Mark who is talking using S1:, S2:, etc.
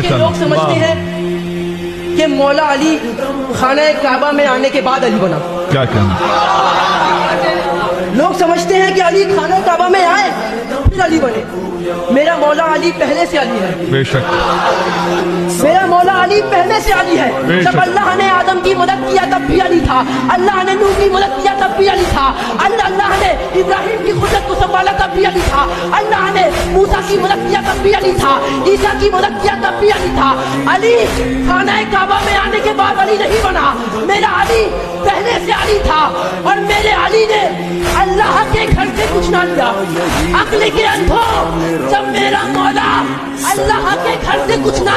S1: کہ لوگ سمجھتے ہیں کہ مولا علی خانہ کعبہ میں آنے کے بعد علی بنا.
S2: کیا کہنا؟
S1: لوگ سمجھتے ہیں کہ علی خانہ کعبہ میں آئے پھر علی بنے. میرا مولا علی پہلے سے علی ہے.
S2: بے شک
S1: میرا مولا علی پہلے سے علی ہے. جب اللہ نے آدم کی مدد کیا تب بھی علی تھا. اللہ نے نوح کی مدد کیا تب بھی علی تھا. اللہ نے ابراہیم کی قدرت کو سنبھالا تب بھی علی تھا. اللہ نے موسیٰ کی مدد کیا تب بھی علی تھا. عیسیٰ کی مدد کیا تب بھی علی تھا. علی خانہ کعبہ میں آنے کے بعد علی نہیں بنا. میرا علی پہلے سے علی تھا اور میرے علی نے اللہ کے گھر سے کچھ نہ لیا. عقل کے اندھوں، جب میرا مولا اللہ کے گھر سے کچھ نہ